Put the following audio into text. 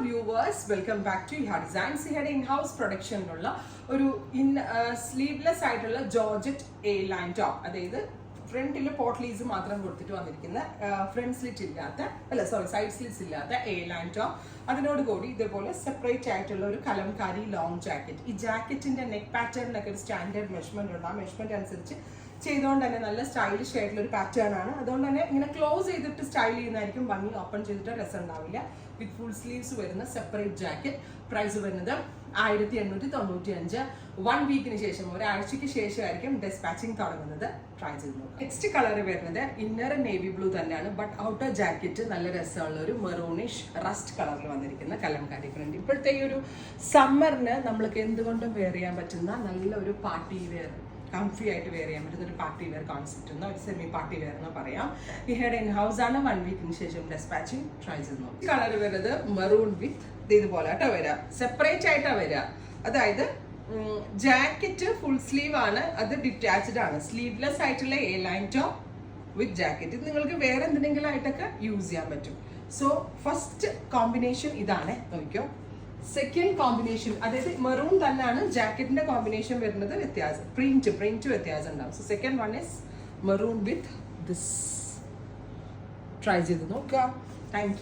viewers, welcome back to Iha Designs. Here in-house production ഉള്ള ഒരു sleeveless ആയിട്ടുള്ള georgette A line top, അതായത് ഫ്രണ്ടിൽ പോട്ട്ലീസ് മാത്രം കൊടുത്തിട്ട് വന്നിരിക്കുന്ന ഫ്രണ്ട് സ്ലിറ്റ് ഇല്ലാത്ത സൈഡ് സ്ലിറ്റ്സ് ഇല്ലാത്ത എ ലൈൻ ടോപ്പ്. അതിനോട് കൂടി ഇതേപോലെ സെപ്പറേറ്റ് ആയിട്ടുള്ള ഒരു കലംകാരി ലോങ് ജാക്കറ്റ്. ഈ ജാക്കറ്റിന്റെ നെക്ക് പാറ്റേണിനൊക്കെ ഒരു സ്റ്റാൻഡേർഡ് മെഷർമെന്റ് ഉണ്ട്. ആ മെഷർമെന്റ് അനുസരിച്ച് ചെയ്തുകൊണ്ട് തന്നെ നല്ല സ്റ്റൈലിഷ് ആയിട്ടുള്ള ഒരു പാറ്റേൺ ആണ്. അതുകൊണ്ട് തന്നെ ഇങ്ങനെ ക്ലോസ് ചെയ്തിട്ട് സ്റ്റൈൽ ചെയ്യുന്നതായിരിക്കും ഭംഗി. ഓപ്പൺ ചെയ്തിട്ട് രസം ഉണ്ടാവില്ല. വിത്ത് ഫുൾ സ്ലീവ്സ് വരുന്ന സെപ്പറേറ്റ് ജാക്കറ്റ്. പ്രൈസ് വരുന്നത് 1895. 1 വീക്കിന് ശേഷം, ഒരാഴ്ചയ്ക്ക് ശേഷമായിരിക്കും ഡെസ്പാച്ചിങ് തുടങ്ങുന്നത്. ട്രൈ ചെയ്ത് നോക്കാം. നെക്സ്റ്റ് കളർ വരുന്നത് ഇന്നർ നേവി ബ്ലൂ തന്നെയാണ്, ബട്ട് ഔട്ടർ ജാക്കറ്റ് നല്ല രസമുള്ള ഒരു മെറൂണിഷ് റസ്റ്റ് കളറിൽ വന്നിരിക്കുന്ന കലംകാരി പ്രിന്റ്. ഇപ്പോഴത്തെ ഈ ഒരു സമ്മറിന് നമ്മൾക്ക് എന്തുകൊണ്ടും വെയർ ചെയ്യാൻ പറ്റുന്ന നല്ലൊരു പാർട്ടി വെയർ, കംഫി ആയിട്ട് വെയർ ചെയ്യാൻ പറ്റുന്ന ഒരു പാർട്ടി വെയർ കോൺസെപ്റ്റ് എന്നോ ഒരു സെമി പാർട്ടി വെയർ എന്നോ പറയാം. ഈ ഹെഡ് ഇൻ ഹൗസ് ആണ്. 1 വീക്കിന് ശേഷം ഡെസ്പാച്ചിങ്. ട്രൈ ചെയ്ത് നോക്കാം. കളർ വരുന്നത് മെറൂൺ വിത്ത് ഇതുപോലെ കേട്ടോ വരിക, സെപ്പറേറ്റ് ആയിട്ടാണ് വരിക. അതായത് ജാക്കറ്റ് ഫുൾ സ്ലീവ് ആണ്, അത് ഡിറ്റാച്ച്ഡ് ആണ്. സ്ലീവ്ലെസ് ആയിട്ടുള്ള A line top with jacket. ഇത് നിങ്ങൾക്ക് വേറെ എന്തെങ്കിലും ആയിട്ടൊക്കെ യൂസ് ചെയ്യാൻ പറ്റും. സോ ഫസ്റ്റ് കോമ്പിനേഷൻ ഇതാണ്, നോക്കിയോ. സെക്കൻഡ് കോമ്പിനേഷൻ, അതായത് മെറൂൺ തന്നെയാണ് ജാക്കറ്റിന്റെ കോമ്പിനേഷൻ വരുന്നത്. വ്യത്യാസം പ്രിന്റ് വ്യത്യാസം ഉണ്ടാവും. So second one is maroon with this. Try ചെയ്ത് നോക്കുക. Thank you.